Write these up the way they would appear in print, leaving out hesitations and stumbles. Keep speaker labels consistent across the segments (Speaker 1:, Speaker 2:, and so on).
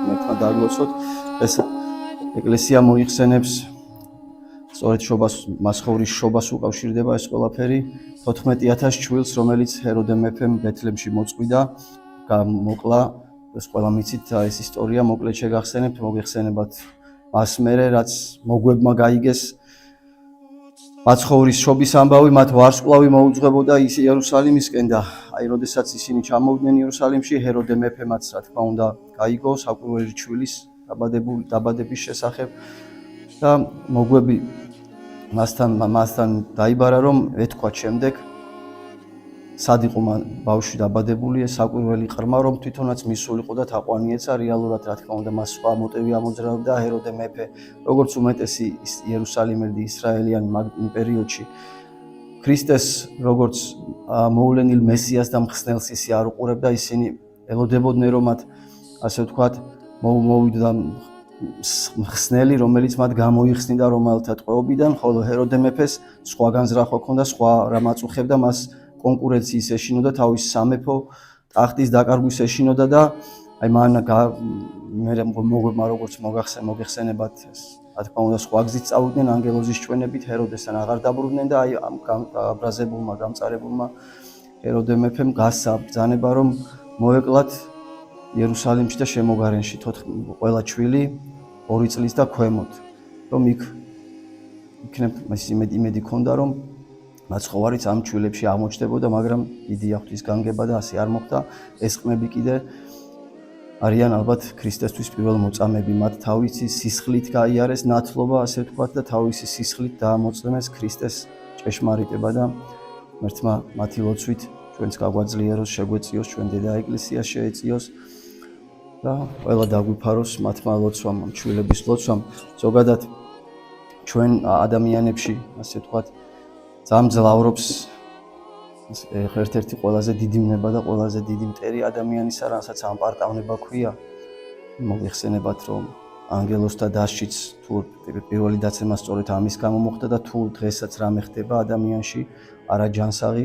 Speaker 1: მეთქმა დაგლოცოთ ეს ეკლესია მოიხსენებს სწორედ შობას მასხოვრის შობას უკავშირდება ეს ყველაფერი 14000 ჩვილს რომელიც ჰეროდე მეფემ ბეთლემში მოწყვიდა გამოკლა ეს ყველა მიცით ეს ისტორია მოკლედ შეგახსენებთ მოგეხსენებათ მას მერე რაც მოგვებმა გაიგეს მაცხოვრის შობის ამბავი მათ ვარსკვლავი მოუძღვებოდა ის იერუსალიმისკენ და აი როდესაც ისინი ჩამოვიდნენ იერუსალიმში ჰეროდე მეფემაც რა თქმა უნდა გაიგო საკვირველი ჩვილის დაბადების შესახებ და მოგვები მასთან დაიბარა რომ ეთქვა შემდეგ სად იყო ბავშვი დაბადებული ეს საკვირველი ყრმა რომ თვითონაც მისულიყო და თაყვანიეცა რეალურად რა თქმა უნდა მას სხვა მოტივი ამოძრავდა ჰეროდე მეფე როგორც უმეტესი იერუსალიმელი ისრაელიანი იმ პერიოდში ქრისტეს როგორც მოულენილ მესიას და მხსნელს ისე არ უყურებდა ისინი ელოდებოდნენ რომ მათ ასე ვთქვათ მოვიდა მხსნელი რომელიც მათ გამოიხსნიდა რომაელთა ტყვეობიდან ხოლო ჰეროდე მეფეს სხვა განზრახვა ჰქონდა სხვა რამ აწუხებდა მას კონკურენციის ეშინოდა თავის სამეფო ტახტის დაკარგვის ეშინოდა და აი მან მე მოგვებმა როგორც მოგეხსენებათ რა თქმა უნდა სხვა გზით წავიდნენ ანგელოზის ჩვენებით ჰეროდესთან აღარ დაბრუნდნენ და აი ამ გაბრაზებულმა გამწარებულმა ჰეროდე მეფემ გასცა ბრძანება რომ მოეკლათ იერუსალიმში და შემოგარენში ყველა ჩვილი 2 წლის და ქვემოთ რომ იქნებ იმედი ქონდა რომ მაცხოვარიც ამ ჩვილებში აღმოჩნდებოდა მაგრამ დიდი ღვთის განგება და ასე არ მოხდა ეს ყმები კიდე არიან ალბათ ქრისტესთვის პირველ მოწამები მათ თავისი სისხლით გაიარეს ნათლობა ასე ვთქვათ და თავისი სისხლით დაამოწმეს ქრისტეს ჭეშმარიტება და ღმერთმა მათი ლოცვით ჩვენც გაგვაძლიეროს შეგვეციოს ჩვენ დედა ეკლესიას შეეციოს და ყველა დაგვიფაროს მათმა ლოცვამ ჩვილების ლოცვამ ზოგადად ჩვენ ადამიანებში ასე ვთქვათ ძამძლავრობს ერთ-ერთი ყველაზე დიდი მნება და ყველაზე დიდი მტერი ადამიანისა რასაც ამპარტავნება ქვია მოგეხსენებათ რომ ანგელოზთა დასშიც თუ პირველი დაცემა სწორედ ამის გამო მოხდა და თუ დღესაც რამე ხდება ადამიანში არაჯანსაღი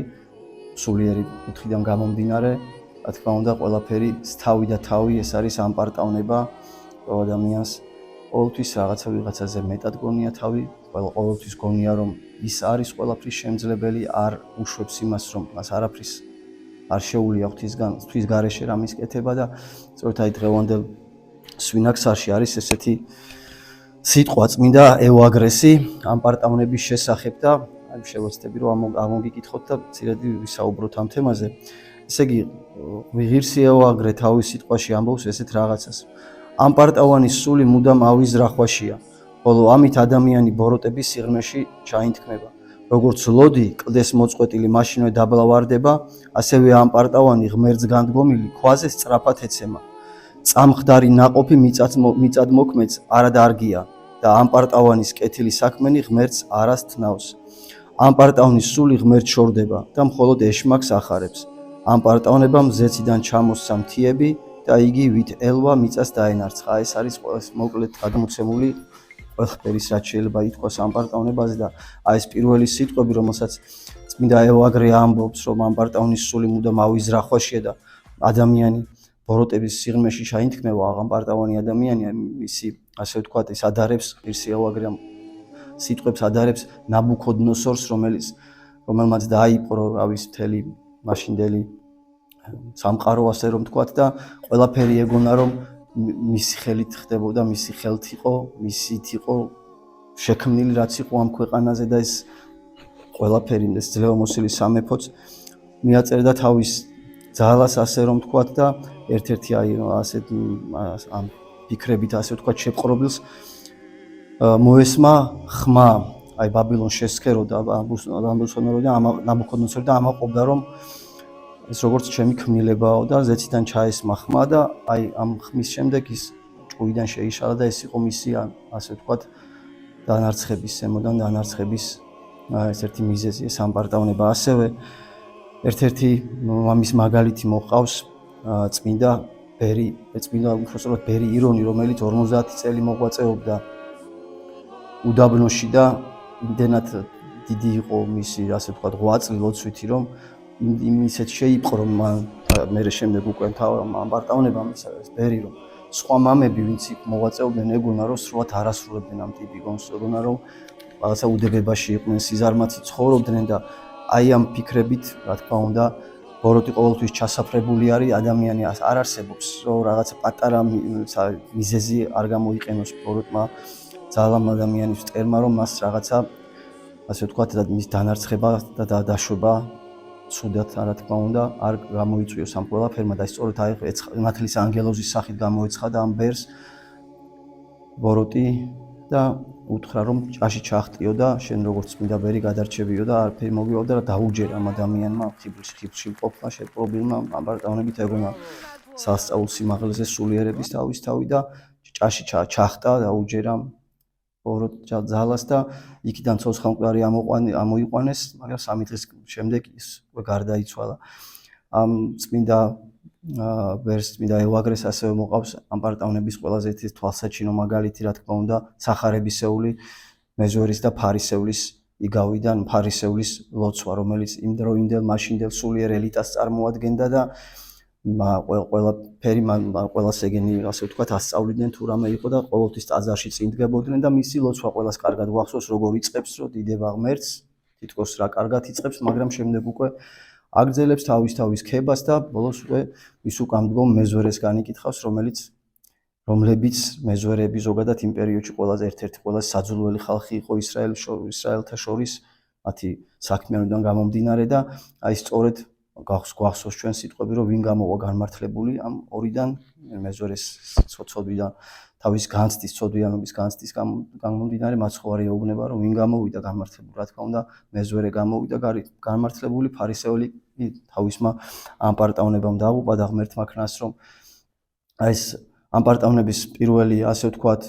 Speaker 1: სულიერი კუთხიდან გამომდინარე რა თქმა უნდა ყველაფერი თავი და თავი ეს არის ამპარტავნება ადამიანს ყოველთვის ვიღაცაზე მეტად გონია თავი ყოველთვის გონია რომ ის არის ყველაფრის შემძლებელი არ უშვებს იმას რომ მას არაფრის არ შეუძლია ღვთის გარეშე რამის კეთება და სწორედ აი დღევანდელ სვინაქსარში არის ესეთი სიტყვა წმინდა ევაგრესი ამპარტავნების შესახებ და აი შევეცდები რომ ამოგიკითხოთ და მცირედი ვისაუბროთ ამ თემაზე ესე იგი ღირსი ევაგრე თავის სიტყვაში ამბობს ესეთ რაღაცას ამპარტავანის სული მუდამ ავიზრახვაშია ხოლო ამით ადამიანი ბოროტების სიღრმეში ჩაინთქმება როგორც ლოდი კლდეს მოწყვეტილი მაშინვე დაბლავარდება ასევე ამპარტავანი ღმერთს განდგომილი ქვაზე სწრაფად ეცემა წამხდარი ნაყოფი მიწად მოქმედს არადარგია და ამპარტავანის კეთილი საქმენი ღმერთს არას თნავს ამპარტავნის სული ღმერთს შორდება და მხოლოდ ეშმაკს ახარებს ამპარტავნებამ ზეციდან ჩამოსცა მთიები და იგი ვით ელვა მიწას დაენარცხა ეს არის მოკლედ გადმოცემული ყველაფერის რაც შეიძლება ითქვას ამპარტავნებაზე და აი ეს პირველი სიტყვები რომელსაც წმინდა ევაგრე ამბობს რომ ამპარტავნის სული მუდამ ავიზრახვაშია და ადამიანი ბოროტების სიღრმეში ჩაინთქმება ამპარტავანი ადამიანი მისი ასე ვთქვათ ის ადარებს ღირსი ევაგრე სიტყვებს ადარებს ნაბუქოდნოსორს რომელმაც დაიპყრო რავის მთელი მაშინდელი სამყარო ასე რომ ვთქვათ და ყველაფერი ეგონა რომ მისი ხელით ხდებოდა, მისი ხელთ იყო, მისით იყო შექმნილი რაც იყო ამ ქვეყანაზე და ეს ყველაფერი ეს ძლევამოსილი სამეფოც მიაწერდა თავის ძალას ასე რომ ვთქვათ და ერთ-ერთი აი ასეთ ამ ფიქრებით ასე ვთქვათ შეპყრობილს მოესმა ხმა აი ბაბილონს შესქეროდა ნაბუქოდნოცორი და ამაყობდა რომ ეს როგორც ჩემი ქმნილებაო და ზეციდან ჩაესმა ხმა და აი ამ ხმის შემდეგ ის ჭუიდან შეიშალა და ეს იყო მისი ასე ვთქვათ დანარცხების ზემოდან დანარცხების ერთ-ერთი მიზეზი ეს ამპარტავნება ასევე ერთ-ერთი მამის მაგალითი მოყავს წმინდა უბრალოდ ბერი ირონი რომელიც 50 წელი მოღვაწეობდა უდაბნოში და იმდენად დიდი იყო მისი ასე ვთქვათ ღვაწლი ლოცვითი რომ ისეთ შეიპყრო მან მე შემდეგ უკვე ამ პარტავნებამ ეს ბერი რომ სხვა მამები ვინც იქ მოვაწეობდნენ ეგონა რომ სრულად არასრულებდნენ ამ ტიპიკონს ეგონა რომ რაღაცა უდებებაში იყვნენ სიზარმაცით ცხოვრობდნენ და აი ამ ფიქრებით რა თქმა უნდა ბოროტი ყოველთვის ჩასაფრებული არის ადამიანი არ არსებობს რომ რაღაცა პატარა მიზეზი არ გამოიყენოს ბოროტმა ძალამ ადამიანის მტერმა რომ მას რაღაცა ასე ვთქვათ მის დანარცხება და დაშვება ცუდად რა თქმა უნდა არ გამოიწვიოს ამ ყველაფერმა და სწორედ აი ნათლის ანგელოზის სახით გამოეცხადა ამ ბერს ბოროტი და უთხრა რომ ჭაში ჩახტიო და შენ როგორც მინდა ბერი გადარჩებიო და არაფერი მოგივავდა და დაუჯერა ამ ადამიანმა ხიბლში ყოფნა შეპყრობილმა ამ პარტავნებით ეგონა სასწაულ სიმაღლეზე სულიერების თავი და ჭაში ჩახტა და უჯერა ბოროტ ძალას და იქიდან ცოცხლამკვდარი ამოიყვანეს მაგრამ 3 დღის შემდეგ ის გარდაიცვალა ამ წმინდა ბერს წმინდა ევაგრეს ასევე მოყავს ამ პარტავნების ყველაზე ერთი თვალსაჩინო მაგალითი რა თქმა უნდა სახარებისეული მეზვერის და ფარისევლის იგავიდან ფარისევლის ლოცვა რომელიც იმ დროინდელ მაშინდელ სულიერ ელიტას წარმოადგენდა და ყველაფერი ყველას ეგენი ასე ვთქვათ ასწავლიდნენ თუ რამე იყო და ყოველთვის ტაძარში წინდგებოდნენ და მისი ლოცვა ყველას კარგად გვახსოვს როგორ იწყებს რომ დიდება ღმერთს თითქოს რა კარგად იწყებს მაგრამ შემდეგ უკვე აგრძელებს თავის ქებას და ბოლოს უკვე ის უკამდგომ მეზვერეს განიკითხავს რომლებიც მეზვერები ზოგადად იმ პერიოდში ერთ-ერთი ყველაზე საძულველი ხალხი იყო ისრაელთა შორის მათი საქმიანობიდან გამომდინარე და აი სწორედ გვახსოვს ჩვენ სიტყვები რომ ვინ გამოვა განმართლებული ამ ორიდან მეზვერეს ცოდვიდან თავის განცდის ცოდვიანობის განცდის გამომდინარე მათ ხო არ ეუბნება რომ ვინ გამოვიდა განმართლებული რა თქმა უნდა მეზვერე გამოვიდა განმართლებული ფარისეული თავისმა ამ პარტავნებამ დაუყვა და ღმერთმა ქნას რომ აი ეს ამ პარტავნების პირველი ასე ვთქვათ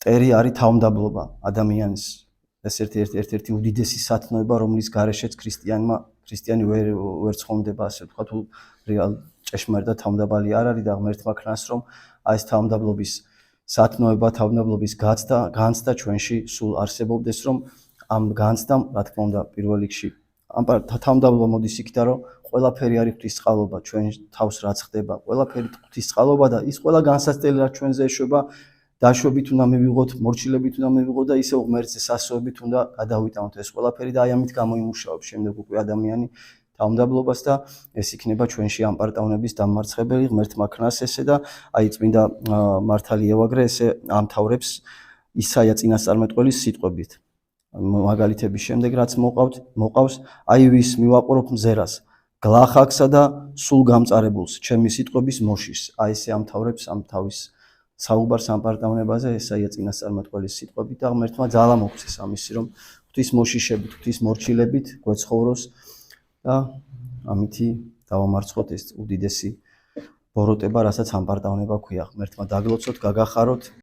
Speaker 1: ტერი არის თავმდაბლობა ადამიანის ეს ერთ-ერთი უდიდესი სათნოება რომლის გარეშეც ქრისტიანი ვერ ცხონდება ასე ვთქვათ რეალ ჭეშმარიტად თავმდაბალი არ არის და ღმერთმა ქნას რომ აი ეს თავმდაბლობის სათნოება თავმდაბლობის განცდა ჩვენში სულ არსებობდეს რომ ამ განცდამ რა თქმა უნდა პირველ რიგში ამ თავმდაბლობა მოდის იქიდან რომ ყველაფერი არის ღვთისწყალობა ჩვენ თავს რაც ხდება ყველაფერი ღვთისწყალობა და ის ყველა განსაცდელი რაც ჩვენზე ეშვება დაშვებით უნდა მივიღოთ მორჩილებით უნდა მივიღოთ და ისევ ღმერთზე სასწაულებით უნდა გადავიტანოთ ეს ყველაფერი და აი ამით გამოიმუშავებს შემდეგ უკვე ადამიანი თავმდაბლობას და ეს იქნება ჩვენში ამ პარტავნების დამარცხებელი ღმერთმა ქნას ესე და აი წმინდა მართალი ევაგრე ესე ამთავრებს ისაია წინასწარმეტყველის სიტყვებით მაგალითების შემდეგ რაც მოყავს აი ვის მივაყურებ მზერას გლახაკსა და სულ გამწარებულს ჩემი სიტყვების მოშიშს აი ესე ამთავრებს ამ თავის საუბარს ამ პარტავნებაზე ესაია წინასწარმეტყველის სიტყვებით და ღმერთმა ძალა მოგცეს ამისი რომ ღვთის მოშიშებით ღვთის მორჩილებით გვეცხოვროს და ამითი დავამარცხოთ ეს უდიდესი ბოროტება რასაც ამ პარტავნება ქვია ღმერთმა დაგლოცოთ გაგახაროთ